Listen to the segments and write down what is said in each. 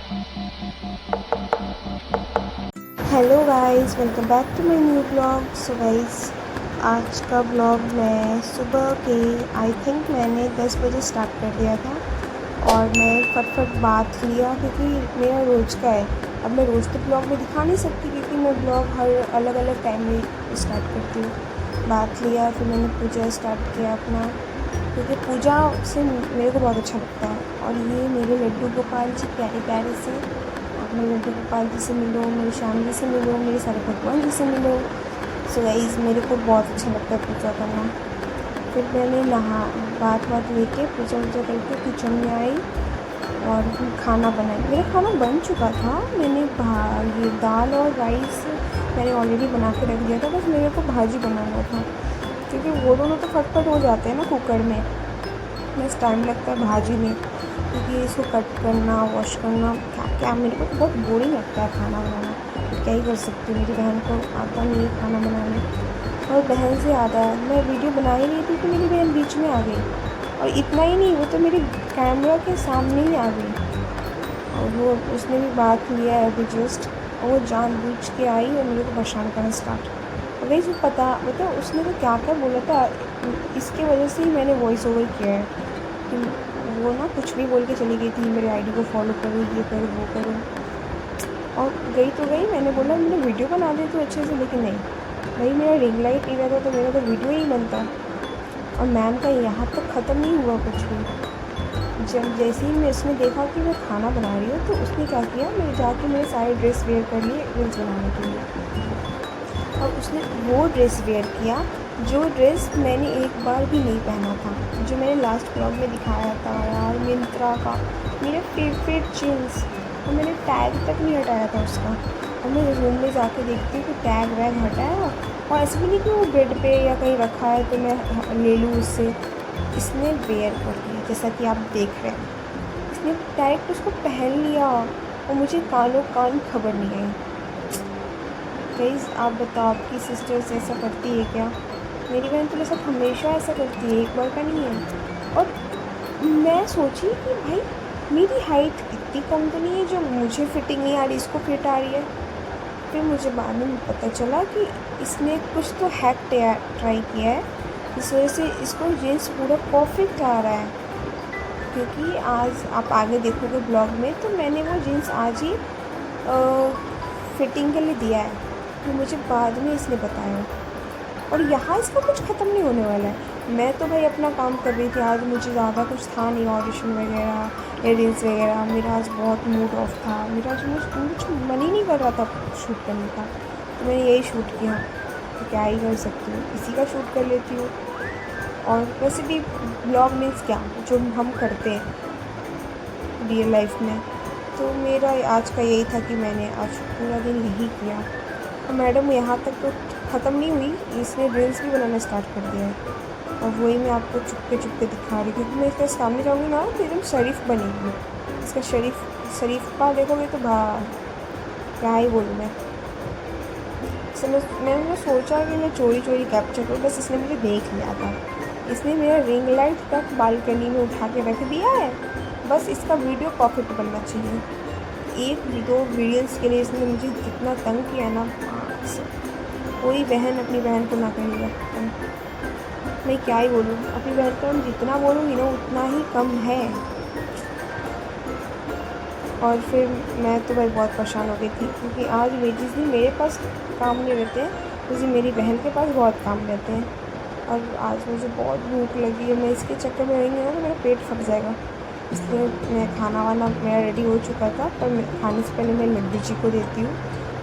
Hello guys, welcome back to my new blog. So guys, आज का blog मैं सुबह के आई थिंक मैंने 10 बजे स्टार्ट कर दिया था और मैं फटफट बात लिया क्योंकि मेरा रोज़ का है। अब मैं रोज़ तो ब्लॉग में दिखा नहीं सकती क्योंकि मैं ब्लॉग हर अलग अलग टाइम में स्टार्ट करती हूँ। बात लिया, फिर मैंने पूजा स्टार्ट किया अपना, क्योंकि पूजा से मेरे को बहुत अच्छा लगता है। और ये मेरे लड्डू गोपाल जी प्यारे प्यारे से, अपने लड्डू गोपाल जी से मिलो, मेरे श्याम जी से मिलो, मेरे सारे भगवान जी से मिलो। सो गाइस, मेरे को बहुत अच्छा लगता है पूजा करना। फिर मैंने नहा बात लेके पूजा वूजा करके किचन में आई और फिर खाना बनाई। मेरा खाना बन चुका था, मैंने ये दाल और राइस मैंने ऑलरेडी बना के रख दिया था, बस मेरे को भाजी बनाना था क्योंकि वो दोनों तो फटफट हो जाते हैं ना कुकर में, बस टाइम लगता है भाजी में क्योंकि इसको कट करना, वॉश करना, क्या क्या मेरे को तो बहुत बोरिंग लगता है खाना बनाना। क्या ही कर सकती हूँ, मेरी बहन को आता नहीं है खाना बनाने। और बहन से आता है, मैं वीडियो बना ही रही थी कि मेरी बहन बीच में आ गई, और इतना ही नहीं, वो तो मेरे कैमरा के सामने ही आ गई और वो उसने भी बात लिया है अभी जस्ट, और वो जानबूझ के आई और मेरे को परेशान करना स्टार्ट हो गई। पता मतलब उसने तो क्या क्या बोला था, इसके वजह से ही मैंने वॉइस ओवर किया है कि वो ना कुछ भी बोल के चली गई थी, मेरे आईडी को फॉलो करो, ये करो, वो करो। और गई तो गई, मैंने बोला मैंने वीडियो बना दी तो अच्छे से, लेकिन नहीं भाई, मेरा रिंग लाइट नहीं रहता तो मेरा तो वीडियो ही बनता। और मैम का यहाँ तक ख़त्म नहीं हुआ कुछ भी। जब जैसे ही मैं उसने देखा कि मैं खाना बना रही हूँ तो उसने क्या किया, मैं जाके मेरे सारे ड्रेस वेयर कर लिए रील्स बनाने के लिए, और उसने वो ड्रेस वेयर किया जो ड्रेस मैंने एक बार भी नहीं पहना था, जो मैंने लास्ट ब्लॉग में दिखाया था यार, मिंत्रा का मेरा फेवरेट जीन्स, और मैंने टैग तक नहीं हटाया था उसका। और मैं रूम में जाके देखती हूँ कि टैग वैग हटाया, और ऐसे भी नहीं कि वो बेड पे या कहीं रखा है तो मैं ले लूँ उससे। इसने वेयर कर लिया जैसा कि आप देख रहे हैं, इसने डायरेक्ट उसको पहन लिया और मुझे कानों कान खबर नहीं आई। गाइस, आप बताओ आपकी सिस्टर्स ऐसा करती है क्या? मेरी बहन तो मेरे साथ हमेशा ऐसा करती है, एक बार का नहीं है। और मैं सोची कि भाई मेरी हाइट इतनी कम तो नहीं है जो मुझे फिटिंग नहीं आ रही, इसको फिट आ रही है। फिर मुझे बाद में पता चला कि इसने कुछ तो हैक ट्राई किया है, इस वजह से इसको जीन्स पूरा परफेक्ट आ रहा है। क्योंकि आज आप आगे देखोगे ब्लॉग में, तो मैंने वो जीन्स आज ही फिटिंग के लिए दिया है, तो मुझे बाद में इसने बताया। और यहाँ इसका कुछ ख़त्म नहीं होने वाला है। मैं तो भाई अपना काम कर रही थी, आज मुझे ज़्यादा कुछ था नहीं, ऑडिशन वगैरह या रील्स वगैरह, मेरा आज बहुत मूड ऑफ था, मेरा आज मुझे मन ही नहीं कर रहा था शूट करने का, तो मैंने यही शूट किया। तो क्या ही कर सकती हूँ, इसी का शूट कर लेती हूँ। और वैसे भी ब्लॉग मीन्स क्या, जो हम करते हैं रियल लाइफ में, तो मेरा आज का यही था कि मैंने आज पूरा दिन यही किया। और मैडम यहाँ तक तो ख़त्म नहीं हुई, इसने रील्स भी बनाना स्टार्ट कर दिया है, और वही मैं आपको चुपके चुपके दिखा रही हूँ क्योंकि मैं इसके सामने जाऊँगी ना तो एकदम शरीफ बनेगी। इसका शरीफपा देखोगे तो क्या ही बोलूँ मैं। मैंने सोचा कि मैं चोरी चोरी कैप्चर करूँ, बस इसने मुझे देख लिया था। इसने मेरा रिंग लाइट तक बालकनी में उठा के रख दिया है, बस इसका वीडियो परफेक्ट बनना चाहिए। एक दो वीडियोस के लिए इसने मुझे जितना तंग किया ना, कोई बहन अपनी बहन को ना कहेगा। मैं क्या ही बोलूँ, अपनी बहन को मैं जितना बोलूँगी ना उतना ही कम है। और फिर मैं तो भाई बहुत परेशान हो गई थी क्योंकि आज जिस दिन मेरे पास काम नहीं रहते हैं उस दिन मेरी बहन के पास बहुत काम रहते हैं। और आज मुझे बहुत भूख लगी है, मैं इसके चक्कर में रहेंगी ना तो मेरा पेट फट जाएगा। इसलिए मैं खाना वाना मेरा रेडी हो चुका था, पर खाने से पहले मैं लड्डू जी को देती हूँ,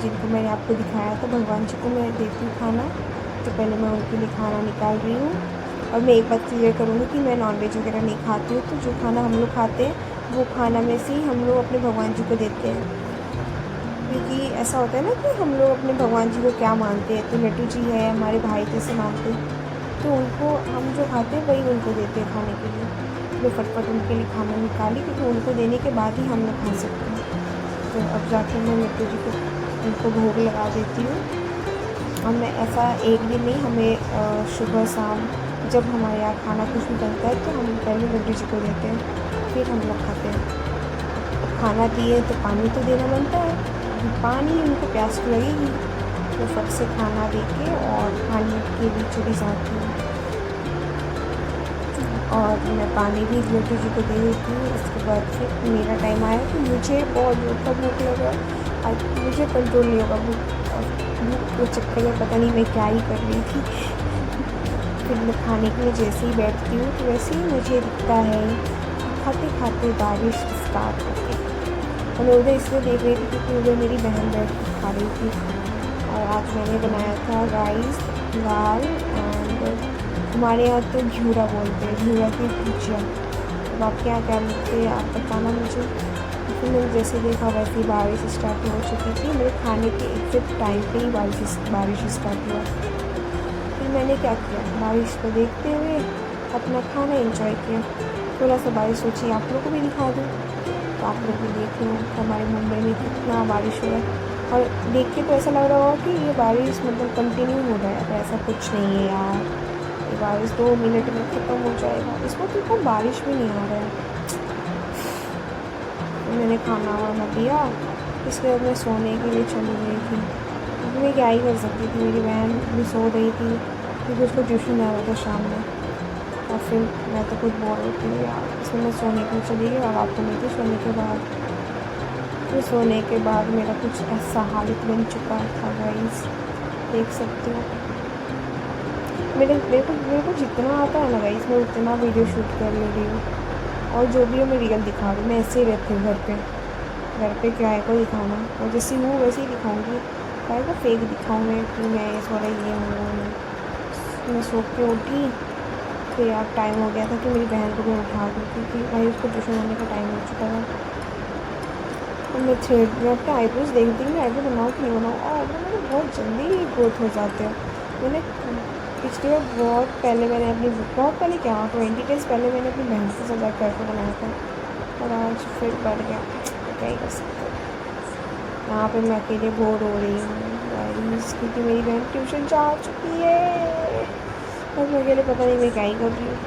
जिनको मैंने आपको दिखाया था, भगवान जी को मैं देती हूँ खाना। तो पहले मैं उनके लिए खाना निकाल रही हूँ। और मैं एक बात क्लियर करूँगी कि मैं नॉनवेज वगैरह नहीं खाती हूँ, तो जो खाना हम लोग खाते हैं वो खाना में से ही हम लोग अपने भगवान जी को देते हैं। क्योंकि ऐसा होता है ना कि हम लोग अपने भगवान जी को क्या मानते हैं, तो लड्डू जी है हमारे भाई जैसे मानते हैं, तो उनको हम जो खाते हैं वही उनको देते हैं खाने के लिए। मैं फटफट उनके लिए खाना निकाली क्योंकि उनको देने के बाद ही हम लोग खा सकते हैं। तो अब जाके मैं लड्डू जी को उनको भोग लगा देती हूँ। और मैं ऐसा एक दिन नहीं, हमें सुबह शाम जब हमारे यहाँ खाना कुछ भी बनता है तो हम पहले लड्डू जी को देते हैं, फिर हम लोग खाते हैं। खाना दिए तो पानी तो देना बनता है, पानी उनको प्यास तो लगेगी, तो फट से खाना दे के और पानी के बीचों बीच आती हूँ और मैं पानी भी लोटू जी को दे देती हूँ। इसके बाद फिर मेरा टाइम आया कि मुझे बहुत ज़ोर का भूख लगा और मुझे कंट्रोल नहीं होगा भूख के चक्कर में पता नहीं मैं क्या ही कर रही थी। फिर मैं खाने के लिए जैसे ही बैठती हूँ तो वैसे ही मुझे दिखता है खाते खाते बारिश स्टार्ट हो गई। और मैं उधर इसलिए देख रही थी क्योंकि उधर मेरी बहन बैठ के खा रही थी। और आज मैंने बनाया था राइस, दाल एंड हमारे यहाँ तो घिउरा बोलते हैं, घिउरा की भुजिया। अब आपके यहाँ क्या बोलते हैं आप बताना मुझे। फिर मैंने जैसे देखा वैसे ही बारिश स्टार्ट हो चुकी थी। मेरे खाने के एग्जैक्ट टाइम पे ही बारिश स्टार्ट हुआ। फिर मैंने क्या किया, बारिश को देखते हुए अपना खाना एंजॉय किया। थोड़ा सा बारिश सोची आप लोग को भी दिखा दूँ, तो आप लोग भी देख लो हमारे मुंबई में कितना बारिश हो रहा है। और देख के तो ऐसा लग रहा होगा कि ये बारिश मतलब कंटिन्यू हो रहा है, पर ऐसा कुछ नहीं है यार। ये बारिश 2 मिनट में ख़त्म हो जाएगा, इसमें तो बारिश भी नहीं आ रहा है। तो मैंने खाना वाना दिया, इसके बाद मैं सोने के लिए चली गई थी क्योंकि मैं क्या ही कर सकती थी। मेरी बहन भी सो रही थी क्योंकि उसको ट्यूशन जाना था शाम में, और फिर मैं तो कुछ बोर होती हूँ यार, इसमें मैं सोने के लिए चली गई और आपको नहीं थी सोने के बाद। फिर सोने के बाद मेरा कुछ ऐसा हालत बन चुका था गाइस, देख सकते हो। मेरे को जितना आता है ना गाइस मैं उतना वीडियो शूट कर ले रही हूँ, और जो भी है मैं रियल दिखा रही हूँ। मैं ऐसे ही रहती हूँ घर पे क्या है को दिखाना, और जैसी हूँ वैसे ही दिखाऊँगी, क्या है को फेक दिखाऊँ मैं कि मैं थोड़ा ये हूँ। मैं सो के उठी, फिर अब टाइम हो गया था कि मेरी बहन को मैं उठा दूँ क्योंकि भाई उसको ट्यूशन होने का टाइम हो चुका था। और मैं थ्रेड में अपने आईब्रोज देखती हूँ, आईब्रो बनाऊँ कि नहीं बनाऊँ, और आईब्रो मेरे बहुत जल्दी ग्रोथ हो जाते हैं। मैंने पिछली बार बहुत पहले क्या 20 डेज़ पहले मैंने अपनी बहन से सजा करके बनाया था, और आज फिर बढ़ गया, क्या ही कर सकते हैं। यहाँ पे मैं अकेले बोर हो रही हूँ क्योंकि मेरी बहन ट्यूशन जा चुकी है और मैं अकेले पता नहीं मैं क्या ही कर रही हूँ।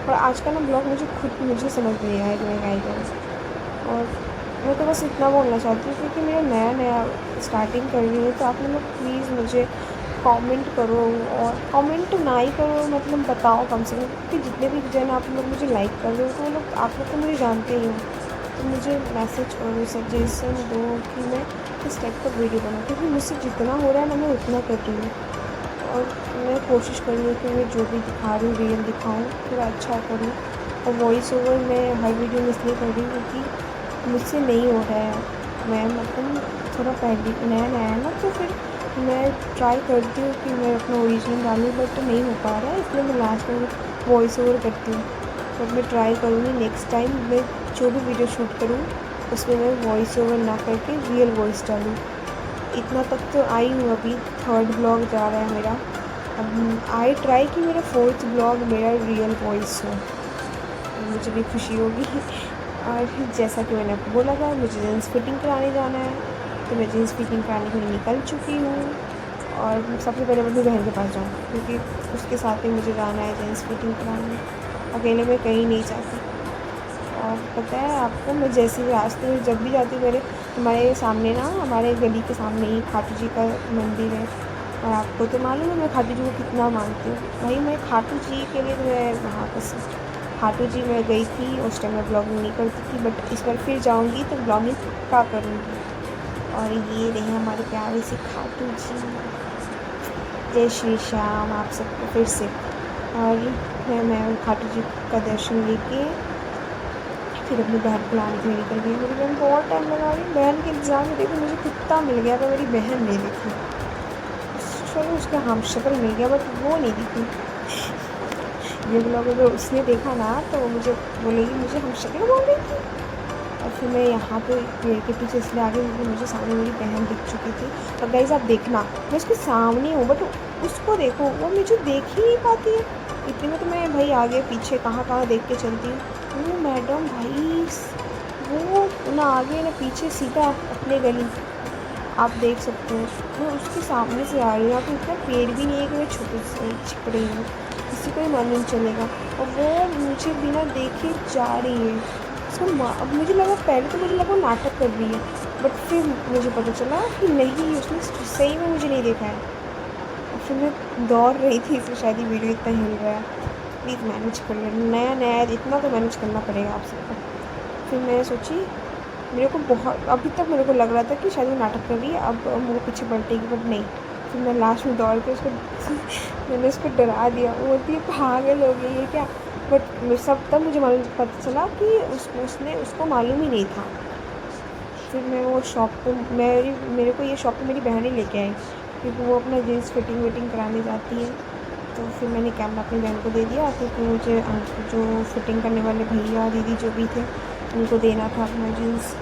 और आज का ना ब्लॉग मुझे समझ नहीं आया कि मैं क्या ही करूँ। और मैं तो बस इतना बोलना चाहती हूँ क्योंकि मेरा नया स्टार्टिंग कर रही हूँ, तो आप लोग प्लीज़ मुझे कमेंट करो, और कमेंट ना ही करो मतलब बताओ कम से कम, क्योंकि जितने भी जन आप लोग मुझे लाइक कर रहे हो तो वो लोग आप लोग तो मुझे जानते ही हो, तो मुझे मैसेज और सजेशन दो कि मैं किस टाइप का वीडियो बनाऊँ, क्योंकि मुझसे जितना हो रहा है ना मैं उतना कर रही हूँ। और मैं कोशिश कर रही हूँ कि मैं जो भी दिखा रही हूँ रियल दिखाऊँ, थोड़ा अच्छा करूँ। और वॉइस ओवर मैं हर वीडियो में इसलिए कर रही हूँ क्योंकि मुझसे नहीं हो रहा है। मैं मतलब थोड़ा पहले नया है ना, तो फिर मैं ट्राई करती हूँ कि मैं अपना ओरिजिनल डालूँ, बट तो नहीं हो पा रहा है, इसलिए मैं लास्ट में वॉइस ओवर करती हूँ। बट मैं ट्राई करूँगी नेक्स्ट टाइम मैं जो भी वीडियो शूट करूँ उसमें मैं वॉइस ओवर ना करके रियल वॉइस डालूँ। इतना तक तो आई हूँ, अभी 3rd ब्लॉग जा रहा है मेरा। अब आई ट्राई कि मेरा 4th ब्लॉग मेरा रियल वॉइस हो, मुझे भी खुशी होगी। और जैसा कि मैंने आपको बोला था मुझे जीन्स फिटिंग कराने जाना है, तो मैं जीन्स फिटिंग कराने के लिए निकल चुकी हूँ। और सबसे पहले मैं अपनी बहन के पास जाऊँ क्योंकि उसके साथ ही मुझे जाना है जीन्स फिटिंग कराने, अकेले मैं कहीं नहीं जाती। और पता है आपको, मैं जैसे ही रास्ते में जब भी जाती हूँ मेरे हमारे सामने ना, हमारे गली के सामने ही खाटू जी का मंदिर है, और आपको तो मालूम है मैं खाटू जी को कितना मानती हूँ। भाई मैं खाटू जी के लिए मैं वहाँ पर खाटू जी मैं गई थी, उस टाइम मैं ब्लॉगिंग नहीं करती थी, बट इस बार फिर जाऊँगी तो ब्लॉगिंग का करूँगी। और ये रहे हमारे प्यारे से खाटू जी। जय श्री श्याम आप सबको फिर से। और मैं खाटू जी का दर्शन लेके फिर अपनी बहन को लाने के लिए निकल गई। मेरी बहन बहुत टाइम लगा रही, बहन के इंतज़ार में देखो मुझे कितना मिल गया था, मेरी बहन नहीं दिखी। चलो उसका हम शक्ल मिल गया बट वो नहीं दिखी। ये ब्लॉग अगर उसने देखा ना तो वो मुझे बोलेगी मुझे हम शक्ल बोल रही थी। और फिर मैं यहाँ पे पेड़ के पीछे इसलिए आ गई क्योंकि मुझे सामने मेरी बहन दिख चुकी थी। और गाइस आप देखना मैं उसके सामने हूँ बट उसको देखो वो मुझे देख ही नहीं पाती है। इतने में तो मैं भाई आगे पीछे कहाँ देख के चलती हूँ। वो मैडम भाई वो ना आगे ना पीछे सीधा अपने गली आप देख सकते हो। मैं उसके सामने से आ रही हूँ, यहाँ पे इतना पेड़ भी नहीं है कि मैं छुप से छिप रही हूँ, किसी को ही मालूम चलेगा। और वो मुझे बिना देखे जा रही है। अब मुझे लगा, पहले तो मुझे लगा वो नाटक कर रही है, बट फिर मुझे पता चला कि नहीं, उसने सही में मुझे नहीं देखा है। और फिर मैं दौड़ रही थी, इसलिए शायद ये वीडियो इतना हिल रहा है। प्लीज़ मैनेज कर ले, नया नया है, इतना तो मैनेज करना पड़ेगा आप सबको। फिर मैंने सोची, मेरे को बहुत, अभी तक मेरे को लग रहा था कि शायद वो नाटक कर रही है, अब मेरे पीछे पलटेगी, बट नहीं। फिर मैं लास्ट में दौड़ के उसको मैंने उसको डरा दिया। वो बोलती है पागल हो गई है क्या। बट सब तब मुझे मालूम पता चला कि उसको मालूम ही नहीं था। फिर मैं वो शॉप पे, मेरे को ये शॉप पे मेरी बहन ही लेके आई, क्योंकि वो अपना जीन्स फिटिंग विटिंग कराने जाती है। तो फिर मैंने कैमरा अपनी बहन को दे दिया, क्योंकि मुझे जो फिटिंग करने वाले भैया दीदी जो भी थे, उनको देना था अपना जीन्स।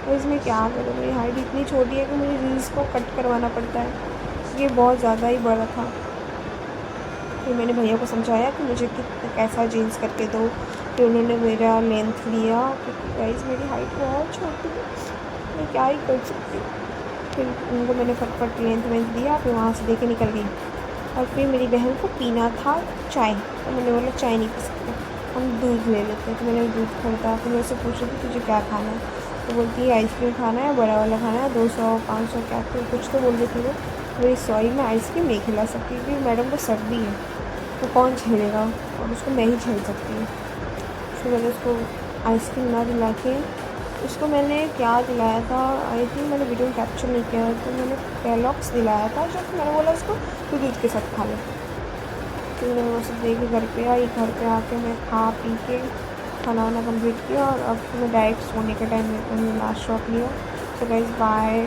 तो इसमें क्या करूँ, मेरी हाइट इतनी छोटी है कि मुझे जीन्स को कट करवाना पड़ता है, ये बहुत ज़्यादा ही बड़ा था। फिर मैंने भैया को समझाया कि मुझे कैसा जीन्स करके दो। फिर उन्होंने मेरा लेंथ लिया, क्योंकि गाइस मेरी हाइट बहुत छोटी है, मैं क्या ही कर सकती हूँ। फिर उनको मैंने फटफट लेंथ वेंथ दिया, फिर वहाँ से दे के निकल गई। और फिर मेरी बहन को पीना था चाय, तो मैंने बोला चाय नहीं पी सकते, हम दूध ले लेते हैं। तो मैंने दूध खरीदा। फिर मैं उससे पूछ रही थी तुझे क्या खाना है, तो बोलती है आइसक्रीम खाना है, बड़ा वाला खाना है, 200 500 क्या तो कुछ तो बोल रही थी वो। मेरी सॉरी, मैं आइसक्रीम नहीं खिला सकती, क्योंकि मैडम को सर्दी है, तो कौन झेलेगा, और उसको मैं ही झेल सकती हूँ। फिर मैंने उसको आइसक्रीम ना दिला के, उसको मैंने क्या दिलाया था, आई थिंक मैंने वीडियो में कैप्चर नहीं किया, तो मैंने कैलॉग्स दिलाया था, जो कि मैंने बोला उसको तो दूध के साथ खा ले। फिर मैंने वो सब दे के घर पे आई। घर पे आके मैं खा पी के खाना वाना कम्प्लीट किया, और अब मैं डायरेक्ट सोने के टाइम में लास्ट शॉट लिया। So guys bye,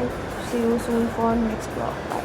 see you soon for next blog, bye.